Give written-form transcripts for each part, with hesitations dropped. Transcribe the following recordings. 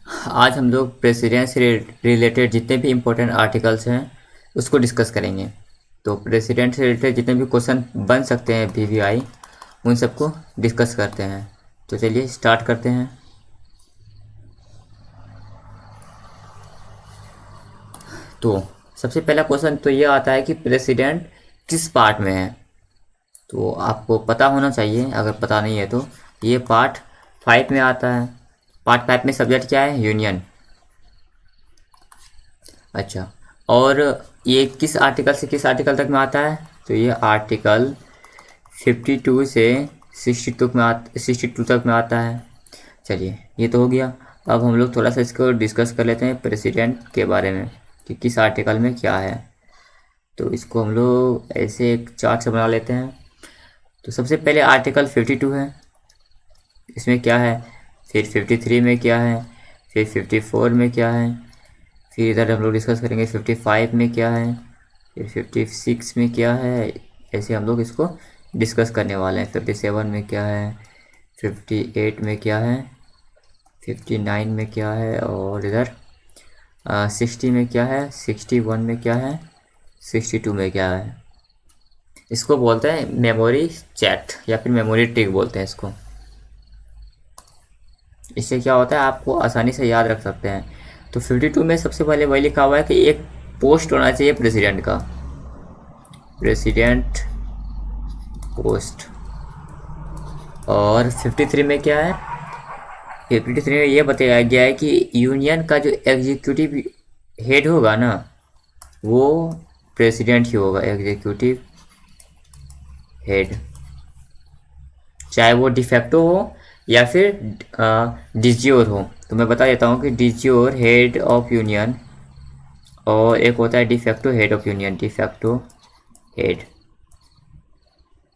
आज हम लोग प्रेसिडेंट से रिलेटेड जितने भी इम्पोर्टेंट आर्टिकल्स हैं उसको डिस्कस करेंगे। तो प्रेसिडेंट से रिलेटेड जितने भी क्वेश्चन बन सकते हैं वीवीआई, उन सबको डिस्कस करते हैं। तो चलिए स्टार्ट करते हैं। तो सबसे पहला क्वेश्चन तो ये आता है कि प्रेसिडेंट किस पार्ट में है। तो आपको पता होना चाहिए, अगर पता नहीं है तो। ये पार्ट 5 में आता है। पार्ट 5 में सब्जेक्ट क्या है? यूनियन। अच्छा, और ये किस आर्टिकल से किस आर्टिकल तक में आता है? तो ये आर्टिकल 52 से 62 तक में आता है। चलिए, ये तो हो गया। अब हम लोग थोड़ा सा इसको डिस्कस कर लेते हैं प्रेसिडेंट के बारे में कि किस आर्टिकल में क्या है। तो इसको हम लोग ऐसे एक चार्ट से बना लेते हैं। तो सबसे पहले आर्टिकल 52 है, इसमें क्या है। फिर 53 में क्या है, फिर 54 में क्या है, फिर इधर हम लोग डिस्कस करेंगे 55 में क्या है, फिर 56 में क्या है। ऐसे हम लोग इसको डिस्कस करने वाले हैं। 57 में क्या है, 58 में क्या है, 59 में क्या है, और इधर 60 में क्या है, 61 में क्या है, 62 में क्या है। इसको बोलते हैं मेमोरी चैट या फिर मेमोरी ट्रिक बोलते हैं इसको। इससे क्या होता है, आपको आसानी से याद रख सकते हैं। तो 52 में सबसे पहले वही लिखा हुआ है कि एक पोस्ट होना चाहिए प्रेसिडेंट का, प्रेसिडेंट पोस्ट। और 53 में क्या है, 53 में ये बताया गया है कि यूनियन का जो एग्जीक्यूटिव हेड होगा ना, वो प्रेसिडेंट ही होगा, एग्जीक्यूटिव हेड। चाहे वो डिफेक्टो हो या फिर डिज्योर हो। तो मैं बता देता हूँ कि डिज्योर हेड ऑफ यूनियन, और एक होता है de facto head of union. De facto head,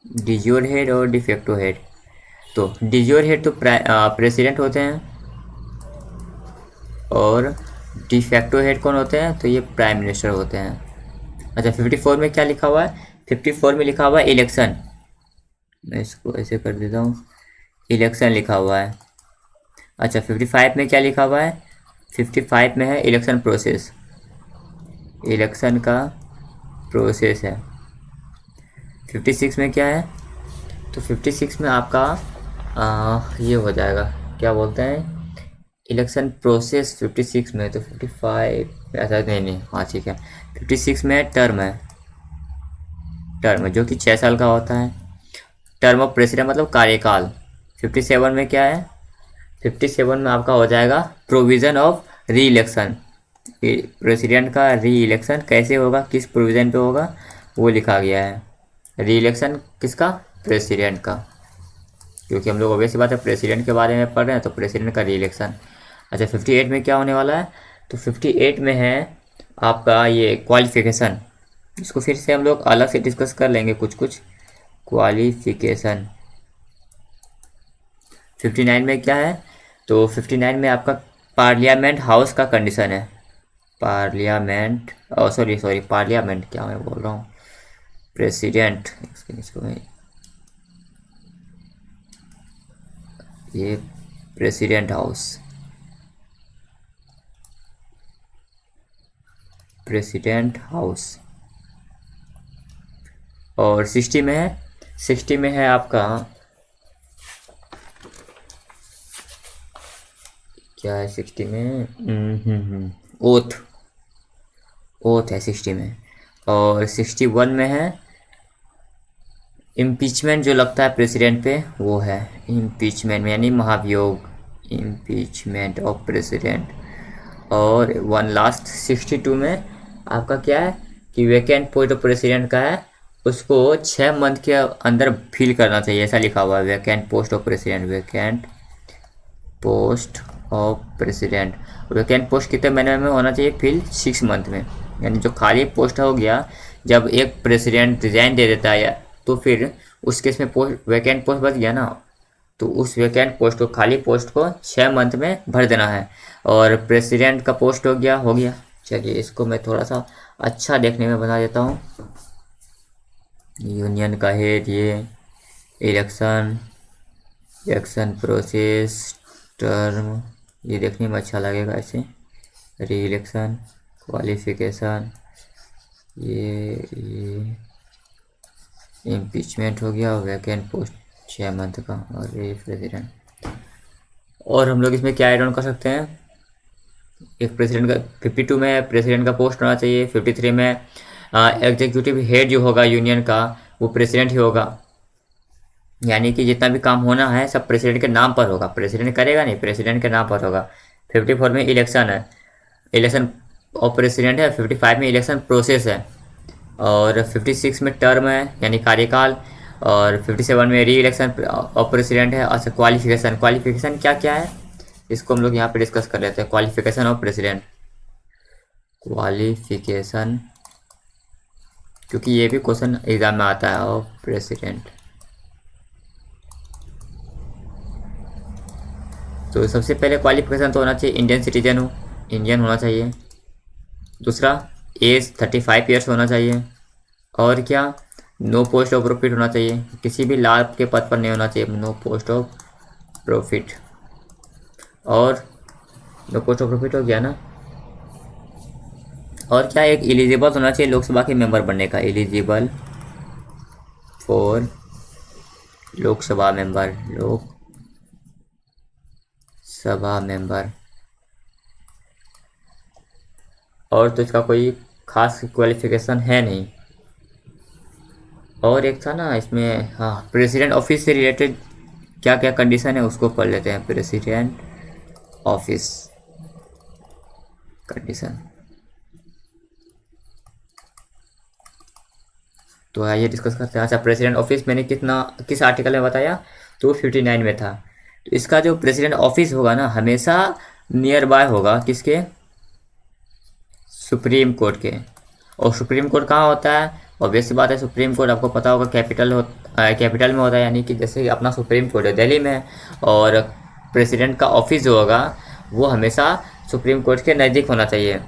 de jure head और डिफेक्टो हेड। तो डिज्योर हेड तो प्रेसिडेंट होते हैं, और डिफेक्टो हेड कौन होते हैं? तो ये प्राइम मिनिस्टर होते हैं। अच्छा, 54 में क्या लिखा हुआ है? 54 में लिखा हुआ है इलेक्शन। मैं इसको ऐसे कर देता हूँ, इलेक्शन लिखा हुआ है। अच्छा, 55 में क्या लिखा हुआ है? 55 में है इलेक्शन प्रोसेस, इलेक्शन का प्रोसेस है। 56 में क्या है? तो 56 में आपका ये हो जाएगा, क्या बोलते हैं, इलेक्शन प्रोसेस 56 में। तो 55 ऐसा नहीं नहीं, हाँ ठीक है। 56 में टर्म है, टर्म जो कि 6 साल का होता है। टर्म ऑफ प्रेसिडेंट मतलब कार्यकाल। 57 में क्या है? 57 में आपका हो जाएगा प्रोविज़न ऑफ री इलेक्शन। प्रेसिडेंट का री इलेक्शन कैसे होगा, किस प्रोविज़न पे होगा, वो लिखा गया है। री इलेक्शन किसका? प्रेसिडेंट का। क्योंकि हम लोग ऑब्वियस बात है प्रेसिडेंट के बारे में पढ़ रहे हैं, तो प्रेसिडेंट का री इलेक्शन। अच्छा, 58 में क्या होने वाला है? तो 58 में है आपका ये क्वालिफिकेशन। इसको फिर से हम लोग अलग से डिस्कस कर लेंगे कुछ कुछ। क्वालिफिकेशन। 59 में क्या है? तो 59 में आपका पार्लियामेंट हाउस का कंडीशन है। पार्लियामेंट, सॉरी सॉरी, पार्लियामेंट क्या मैं बोल रहा हूँ, प्रेसिडेंट। इसको मैं ये प्रेसिडेंट हाउस, प्रेसिडेंट हाउस। और 60 में है, 60 में है आपका क्या है 60 में? ओथ, ओथ है 60 में। और 61 में है इम्पीचमेंट, जो लगता है प्रेसिडेंट पे वो है इम्पीचमेंट यानी महाभियोग, इम्पीचमेंट ऑफ प्रेसिडेंट। और वन लास्ट 62 में आपका क्या है कि वैकेंट पोस्ट ऑफ प्रेसिडेंट का है, उसको 6 मंथ के अंदर फिल करना चाहिए, ऐसा लिखा हुआ है। Vacant post of president, vacant post of president. Vacant post कितने महीने में होना चाहिए? फिल 6 मंथ में। यानी जो खाली पोस्ट हो गया, जब एक प्रेसिडेंट रिजाइन दे देता है तो फिर उस केस में पोस्ट, वैकेंट पोस्ट बच गया ना, तो उस वैकेंट पोस्ट को, खाली पोस्ट को 6 मंथ में भर देना है। और प्रेसिडेंट का पोस्ट हो गया, हो गया। चलिए, इसको मैं थोड़ा सा अच्छा देखने में बना देता हूँ। यूनियन का हेड, ये इलेक्शन, इलेक्शन प्रोसेस, टर्म, ये देखने में अच्छा लगेगा ऐसे। री इलेक्शन, क्वालिफिकेशन, ये इम्पीचमेंट हो गया, वैकेंट पोस्ट 6 मंथ का, और ये प्रेसिडेंट। और हम लोग इसमें क्या ऐड ऑन कर सकते हैं, एक प्रेसिडेंट का 52 में प्रेसिडेंट का पोस्ट होना चाहिए, 53 में एग्जीक्यूटिव हेड जो होगा यूनियन का वो प्रेसिडेंट ही होगा, यानी कि जितना भी काम होना है सब प्रेसिडेंट के नाम पर होगा, प्रेसिडेंट करेगा नहीं, प्रेसिडेंट के नाम पर होगा। 54 में इलेक्शन है, इलेक्शन ऑफ प्रेसिडेंट है। 55 में इलेक्शन प्रोसेस है, और 56 में टर्म है यानी कार्यकाल, और 57 में री इलेक्शन ऑफ प्रेसिडेंट है। अच्छा, क्वालिफिकेशन, क्वालिफिकेशन क्या क्या है इसको हम लोग यहाँ पे डिस्कस कर लेते हैं। क्वालिफिकेशन ऑफ प्रेसिडेंट, क्वालिफिकेशन, क्योंकि ये भी क्वेश्चन एग्जाम में आता है, ऑफ प्रेसिडेंट। तो सबसे पहले क्वालिफिकेशन तो होना चाहिए इंडियन सिटीजन हो, इंडियन होना चाहिए। दूसरा, एज 35 ईयर्स होना चाहिए। और क्या, नो पोस्ट ऑफ प्रॉफिट होना चाहिए, किसी भी लाभ के पद पर नहीं होना चाहिए, नो पोस्ट ऑफ प्रॉफिट। और नो पोस्ट ऑफ प्रॉफिट हो गया ना। और क्या, एक एलिजिबल होना चाहिए लोकसभा के मेंबर बनने का, eligible for Lok Sabha member, Lok Sabha member. और तो इसका कोई खास क्वालिफिकेशन है नहीं। और एक था ना इसमें, हाँ, प्रेसिडेंट ऑफिस से रिलेटेड क्या क्या कंडीशन है उसको पढ़ लेते हैं। प्रेसिडेंट ऑफिस कंडीशन, तो आइए डिस्कस करते हैं। अच्छा, प्रेसिडेंट ऑफिस मैंने किस आर्टिकल में बताया, 259 में था। तो इसका जो प्रेसिडेंट ऑफिस होगा ना हमेशा नियर बाय होगा किसके, सुप्रीम कोर्ट के। और सुप्रीम कोर्ट कहाँ होता है, ऑब्वियस सी बात है, सुप्रीम कोर्ट आपको पता होगा कैपिटल में होता है, यानी कि जैसे अपना सुप्रीम कोर्ट है दिल्ली में, और प्रेसिडेंट का ऑफिस जो होगा वो हमेशा सुप्रीम कोर्ट के नज़दीक होना चाहिए।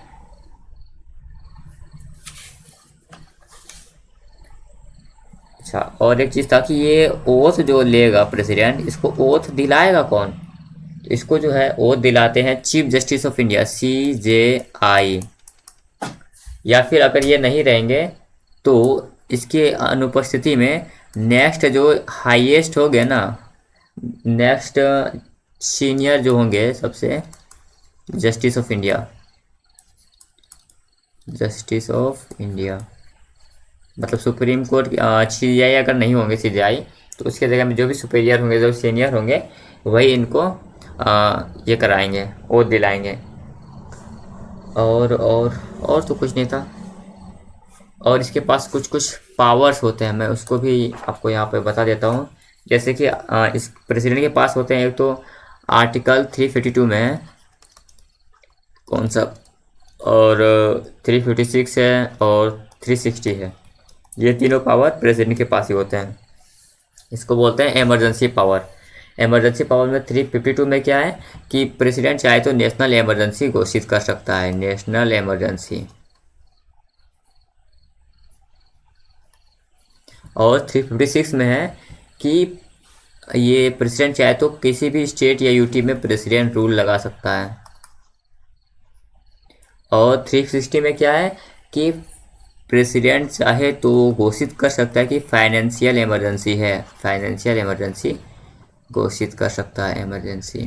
अच्छा, और एक चीज़ था कि ये ओथ जो लेगा प्रेसिडेंट, इसको ओथ दिलाएगा कौन, तो इसको जो है ओथ दिलाते हैं chief justice of India, CJI। या फिर अगर ये नहीं रहेंगे तो इसके अनुपस्थिति में नेक्स्ट जो हाईएस्ट हो गए ना, नेक्स्ट सीनियर जो होंगे सबसे, justice of India, justice of India मतलब सुप्रीम कोर्ट CJI अगर नहीं होंगे, CJI, तो उसके जगह में जो भी सुपीरियर होंगे, जो सीनियर होंगे, वही इनको ये कराएंगे, ओथ दिलाएंगे। और तो कुछ नहीं था। और इसके पास कुछ कुछ पावर्स होते हैं, मैं उसको भी आपको यहाँ पे बता देता हूँ। जैसे कि इस प्रेसिडेंट के पास होते हैं, एक तो आर्टिकल 352 में है, कौन सा, और 356 है, और 360 है। ये तीनों पावर प्रेसिडेंट के पास ही होते हैं। इसको बोलते हैं इमरजेंसी पावर। इमरजेंसी पावर में 352 में क्या है कि प्रेसिडेंट चाहे तो नेशनल इमरजेंसी घोषित कर सकता है, नेशनल इमरजेंसी। और 356 में है कि ये प्रेसिडेंट चाहे तो किसी भी स्टेट या यूटी में प्रेसिडेंट रूल लगा सकता है। और 360 में क्या है कि प्रेसिडेंट चाहे तो घोषित कर सकता है कि फाइनेंशियल इमरजेंसी है, फाइनेंशियल इमरजेंसी घोषित कर सकता है, इमरजेंसी।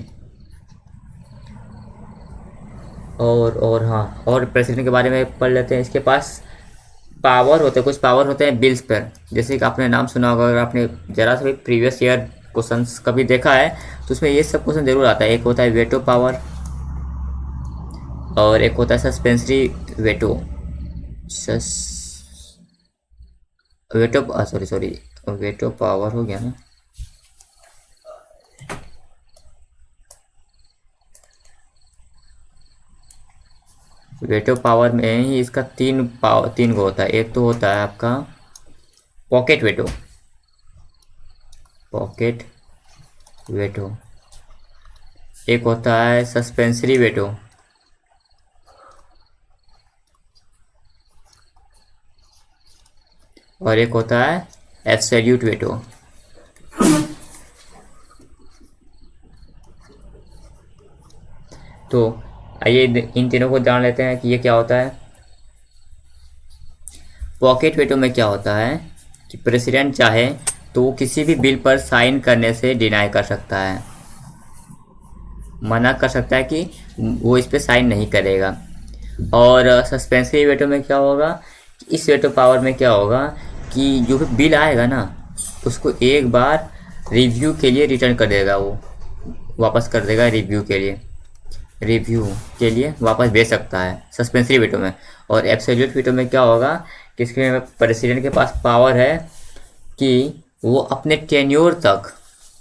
और हाँ, और प्रेसिडेंट के बारे में पढ़ लेते हैं। इसके पास पावर होते हैं, कुछ पावर होते हैं बिल्स पर, जैसे कि आपने नाम सुना होगा, अगर आपने ज़रा सा भी प्रीवियस ईयर क्वेश्चंस कभी देखा है तो उसमें ये सब क्वेश्चन जरूर आता है। एक होता है वेटो पावर, और एक होता है suspensory veto, sorry veto power हो गया ना। वेटो पावर में ही इसका तीन गो होता है। एक तो होता है आपका पॉकेट वेटो, पॉकेट वेटो, एक होता है सस्पेंसरी वेटो, और एक होता है एब्सोल्यूट वेटो। तो आइए इन तीनों को जान लेते हैं कि ये क्या होता है। पॉकेट वेटो में क्या होता है कि प्रेसिडेंट चाहे तो वो किसी भी बिल पर साइन करने से डिनाई कर सकता है, मना कर सकता है कि वो इस पर साइन नहीं करेगा। और सस्पेंसिव वेटो में क्या होगा, इस वेटो पावर में क्या होगा कि जो भी बिल आएगा ना उसको एक बार रिव्यू के लिए रिटर्न कर देगा, वो वापस कर देगा रिव्यू के लिए वापस भेज सकता है सस्पेंसिव वेटो में। और एब्सोल्यूट वेटो में क्या होगा कि इसके प्रेसिडेंट के पास पावर है कि वो अपने टेन्योर तक,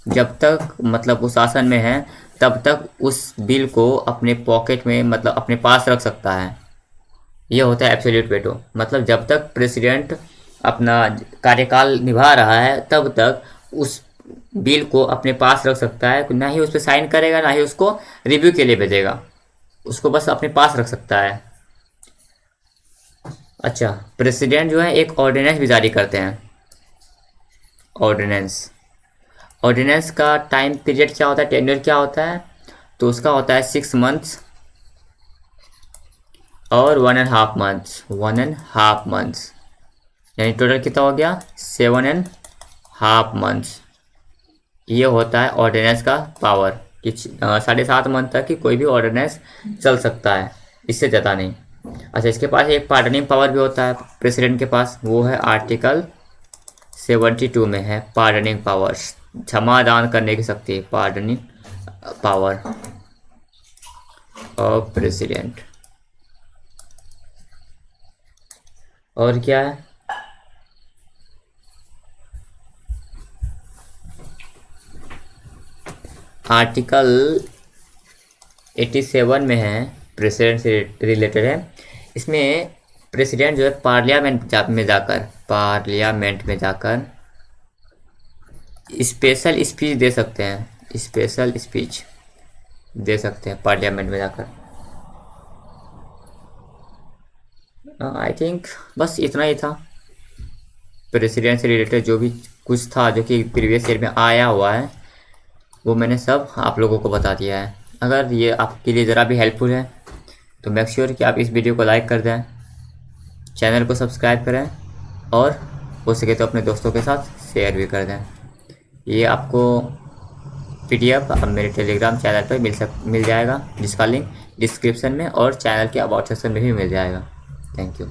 जब तक मतलब वो शासन में है तब तक उस बिल को अपने पॉकेट में मतलब अपने पास रख सकता है। ये होता है एब्सोल्यूट वेटो, मतलब जब तक प्रेसिडेंट अपना कार्यकाल निभा रहा है तब तक उस बिल को अपने पास रख सकता है, ना ही उस पर साइन करेगा ना ही उसको रिव्यू के लिए भेजेगा, उसको बस अपने पास रख सकता है। अच्छा, प्रेसिडेंट जो है एक ऑर्डिनेंस भी जारी करते हैं। ऑर्डिनेंस का टाइम पीरियड क्या होता है, टेन्योर क्या होता है, तो उसका होता है 6 मंथ्स और 1.5 मंथ्स, यानी टोटल कितना हो गया 7.5 मंथ्स। ये होता है ऑर्डिनेंस का पावर कि 7.5 मंथ तक की कोई भी ऑर्डिनेंस चल सकता है, इससे ज़्यादा नहीं। अच्छा, इसके पास एक पार्डनिंग पावर भी होता है प्रेसिडेंट के पास, वो है आर्टिकल 72 में है पार्डनिंग पावर, क्षमा दान करने की शक्ति, पार्डनिंग पावर ऑफ प्रेसिडेंट। और क्या है, आर्टिकल 87 में है, प्रेसिडेंट से रिलेटेड है। इसमें प्रेसिडेंट जो है पार्लियामेंट में जाकर स्पेशल स्पीच दे सकते हैं, पार्लियामेंट में जाकर। आई थिंक बस इतना ही था प्रेसिडेंट से रिलेटेड, जो भी कुछ था जो कि प्रीवियस ईयर में आया हुआ है वो मैंने सब आप लोगों को बता दिया है। अगर ये आपके लिए ज़रा भी हेल्पफुल है तो मेक श्योर कि आप इस वीडियो को लाइक कर दें, चैनल को सब्सक्राइब करें और हो सके तो अपने दोस्तों के साथ शेयर भी कर दें। ये आपको PDF अब मेरे टेलीग्राम चैनल पर मिल जाएगा, जिसका लिंक डिस्क्रिप्शन में और चैनल के अबाउट सेक्शन में भी मिल जाएगा। Thank you.